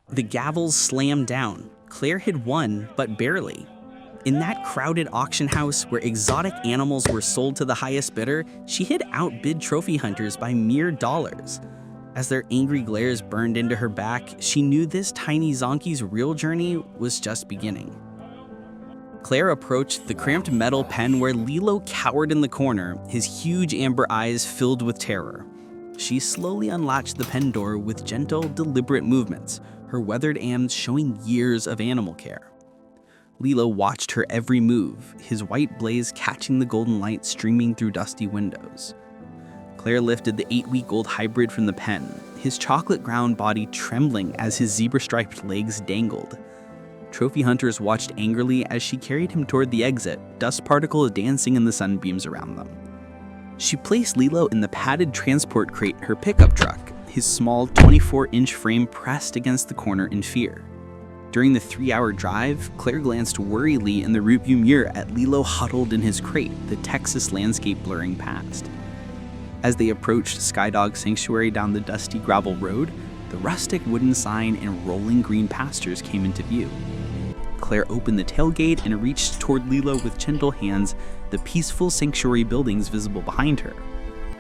The gavels slammed down. Clare had won, but barely. In that crowded auction house where exotic animals were sold to the highest bidder, she had outbid trophy hunters by mere dollars. As their angry glares burned into her back, she knew this tiny Zonkey's real journey was just beginning. Clare approached the cramped metal pen where Lilo cowered in the corner, his huge amber eyes filled with terror. She slowly unlatched the pen door with gentle, deliberate movements, her weathered arms showing years of animal care. Lilo watched her every move, his white blaze catching the golden light streaming through dusty windows. Clare lifted the 8-week-old hybrid from the pen, his chocolate-brown body trembling as his zebra-striped legs dangled. Trophy hunters watched angrily as she carried him toward the exit, dust particles dancing in the sunbeams around them. She placed Lilo in the padded transport crate her pickup truck, his small 24-inch frame pressed against the corner in fear. During the 3-hour drive, Clare glanced worriedly in the rearview mirror at Lilo huddled in his crate, the Texas landscape blurring past. As they approached Skydog Sanctuary down the dusty gravel road, the rustic wooden sign and rolling green pastures came into view. Clare opened the tailgate and reached toward Lilo with gentle hands, the peaceful sanctuary buildings visible behind her.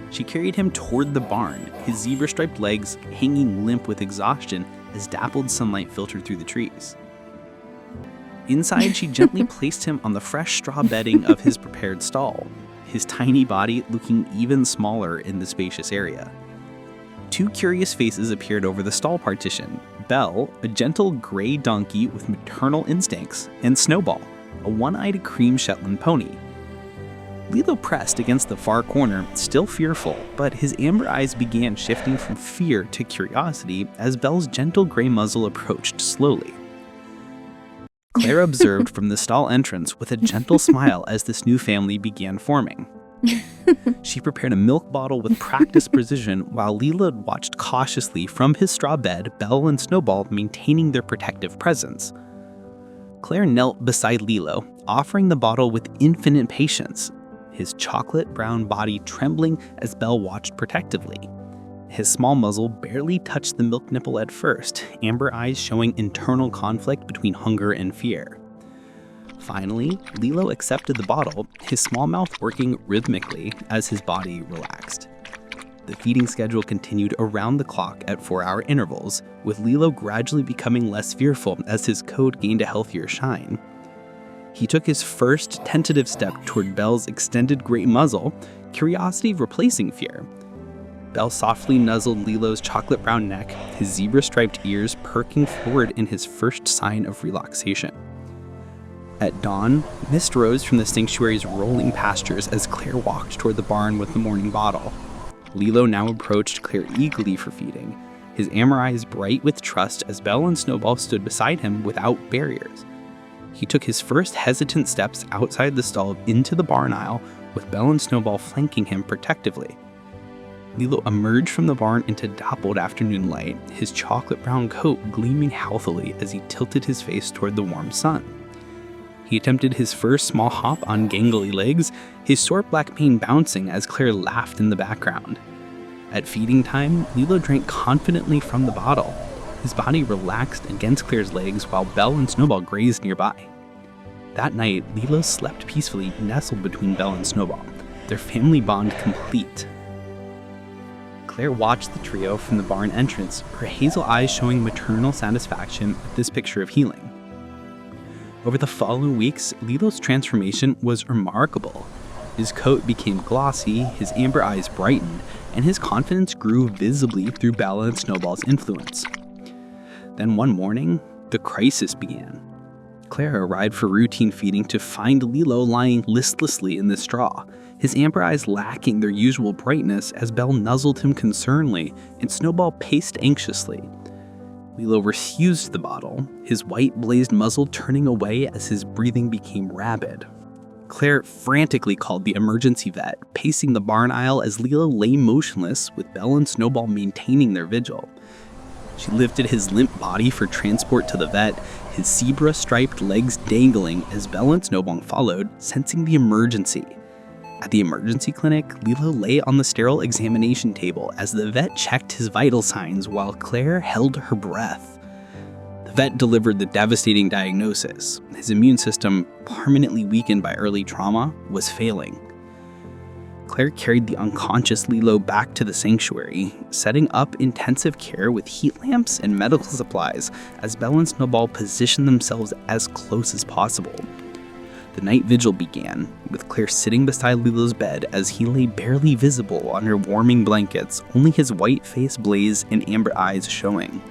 She carried him toward the barn, his zebra-striped legs hanging limp with exhaustion as dappled sunlight filtered through the trees. Inside, she gently placed him on the fresh straw bedding of his prepared stall, his tiny body looking even smaller in the spacious area. Two curious faces appeared over the stall partition: Belle, a gentle gray donkey with maternal instincts, and Snowball, a one-eyed cream Shetland pony. Lilo pressed against the far corner, still fearful, but his amber eyes began shifting from fear to curiosity as Belle's gentle gray muzzle approached slowly. Clare observed from the stall entrance with a gentle smile as this new family began forming. She prepared a milk bottle with practiced precision while Lilo watched cautiously from his straw bed, Belle and Snowball maintaining their protective presence. Clare knelt beside Lilo, offering the bottle with infinite patience, his chocolate-brown body trembling as Belle watched protectively. His small muzzle barely touched the milk nipple at first, amber eyes showing internal conflict between hunger and fear. Finally, Lilo accepted the bottle, his small mouth working rhythmically as his body relaxed. The feeding schedule continued around the clock at 4-hour intervals, with Lilo gradually becoming less fearful as his coat gained a healthier shine. He took his first tentative step toward Belle's extended gray muzzle, curiosity replacing fear. Belle softly nuzzled Lilo's chocolate-brown neck, his zebra-striped ears perking forward in his first sign of relaxation. At dawn, mist rose from the sanctuary's rolling pastures as Clare walked toward the barn with the morning bottle. Lilo now approached Clare eagerly for feeding, his amber eyes bright with trust as Belle and Snowball stood beside him without barriers. He took his first hesitant steps outside the stall into the barn aisle, with Belle and Snowball flanking him protectively. Lilo emerged from the barn into dappled afternoon light, his chocolate-brown coat gleaming healthily as he tilted his face toward the warm sun. He attempted his first small hop on gangly legs, his short black mane bouncing as Clare laughed in the background. At feeding time, Lilo drank confidently from the bottle. His body relaxed against Clare's legs while Belle and Snowball grazed nearby. That night, Lilo slept peacefully nestled between Belle and Snowball, their family bond complete. Clare watched the trio from the barn entrance, her hazel eyes showing maternal satisfaction at this picture of healing. Over the following weeks, Lilo's transformation was remarkable. His coat became glossy, his amber eyes brightened, and his confidence grew visibly through Belle and Snowball's influence. Then one morning, the crisis began. Clare arrived for routine feeding to find Lilo lying listlessly in the straw, his amber eyes lacking their usual brightness as Belle nuzzled him concernedly and Snowball paced anxiously. Lilo refused the bottle, his white blazed muzzle turning away as his breathing became rapid. Clare frantically called the emergency vet, pacing the barn aisle as Lilo lay motionless with Belle and Snowball maintaining their vigil. She lifted his limp body for transport to the vet, his zebra-striped legs dangling as Belle and Snowball followed, sensing the emergency. At the emergency clinic, Lilo lay on the sterile examination table as the vet checked his vital signs while Clare held her breath. The vet delivered the devastating diagnosis. His immune system, permanently weakened by early trauma, was failing. Clare carried the unconscious Lilo back to the sanctuary, setting up intensive care with heat lamps and medical supplies as Belle and Snowball positioned themselves as close as possible. The night vigil began, with Clare sitting beside Lilo's bed as he lay barely visible under warming blankets, only his white face blaze and amber eyes showing.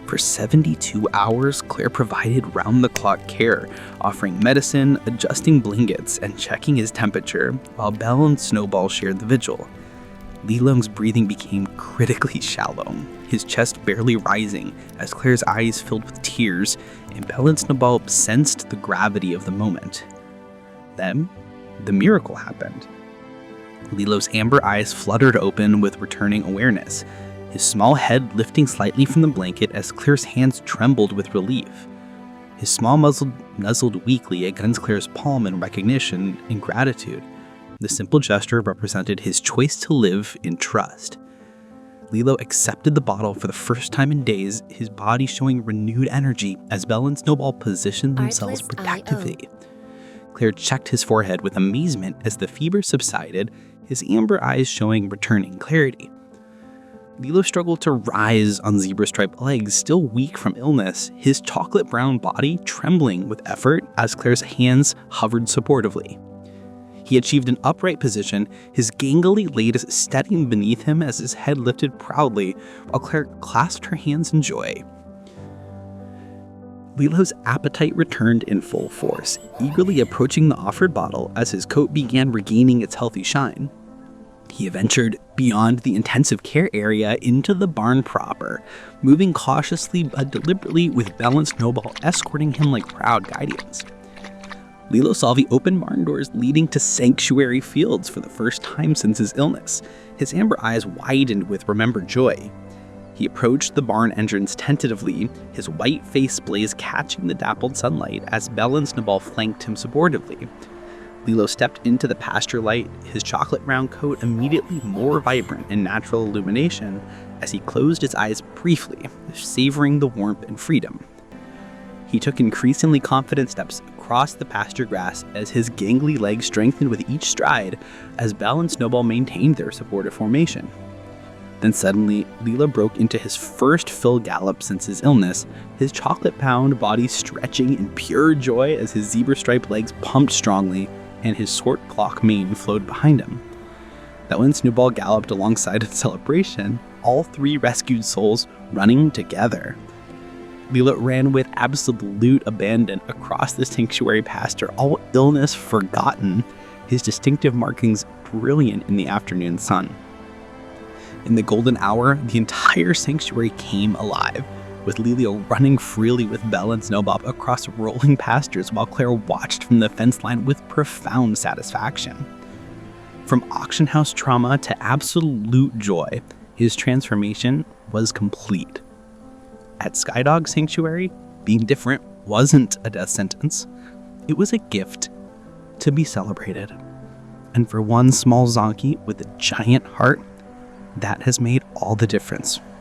For 72 hours, Clare provided round-the-clock care, offering medicine, adjusting blankets, and checking his temperature, while Belle and Snowball shared the vigil. Lilo's breathing became critically shallow, his chest barely rising as Clare's eyes filled with tears, and Belle and Snowball sensed the gravity of the moment. Then, the miracle happened. Lilo's amber eyes fluttered open with returning awareness, his small head lifting slightly from the blanket as Clare's hands trembled with relief. His small muzzle nuzzled weakly against Clare's palm in recognition and gratitude. The simple gesture represented his choice to live in trust. Lilo accepted the bottle for the first time in days, his body showing renewed energy as Belle and Snowball positioned themselves protectively. Clare checked his forehead with amazement as the fever subsided, his amber eyes showing returning clarity. Lilo struggled to rise on zebra-striped legs, still weak from illness, his chocolate-brown body trembling with effort as Clare's hands hovered supportively. He achieved an upright position, his gangly legs steadying beneath him as his head lifted proudly, while Clare clasped her hands in joy. Lilo's appetite returned in full force, eagerly approaching the offered bottle as his coat began regaining its healthy shine. He ventured beyond the intensive care area into the barn proper, moving cautiously but deliberately with Belle and Snowball escorting him like proud guardians. Lilo saw the open barn doors leading to sanctuary fields for the first time since his illness. His amber eyes widened with remembered joy. He approached the barn entrance tentatively, his white face blaze catching the dappled sunlight as Belle and Snowball flanked him supportively. Lilo stepped into the pasture light, his chocolate-brown coat immediately more vibrant in natural illumination as he closed his eyes briefly, savoring the warmth and freedom. He took increasingly confident steps across the pasture grass as his gangly legs strengthened with each stride as Belle and Snowball maintained their supportive formation. Then suddenly, Lilo broke into his first full gallop since his illness, his chocolate-bound body stretching in pure joy as his zebra-striped legs pumped strongly and his short clock mane flowed behind him. That when Snowball galloped alongside in celebration, all three rescued souls running together. Lilo ran with absolute abandon across the sanctuary pasture, all illness forgotten, his distinctive markings brilliant in the afternoon sun. In the golden hour, the entire sanctuary came alive, with Lilo running freely with Belle and Snowball across rolling pastures while Clare watched from the fence line with profound satisfaction. From auction house trauma to absolute joy, his transformation was complete. At Skydog Sanctuary, being different wasn't a death sentence. It was a gift to be celebrated. And for one small Zonkey with a giant heart, that has made all the difference.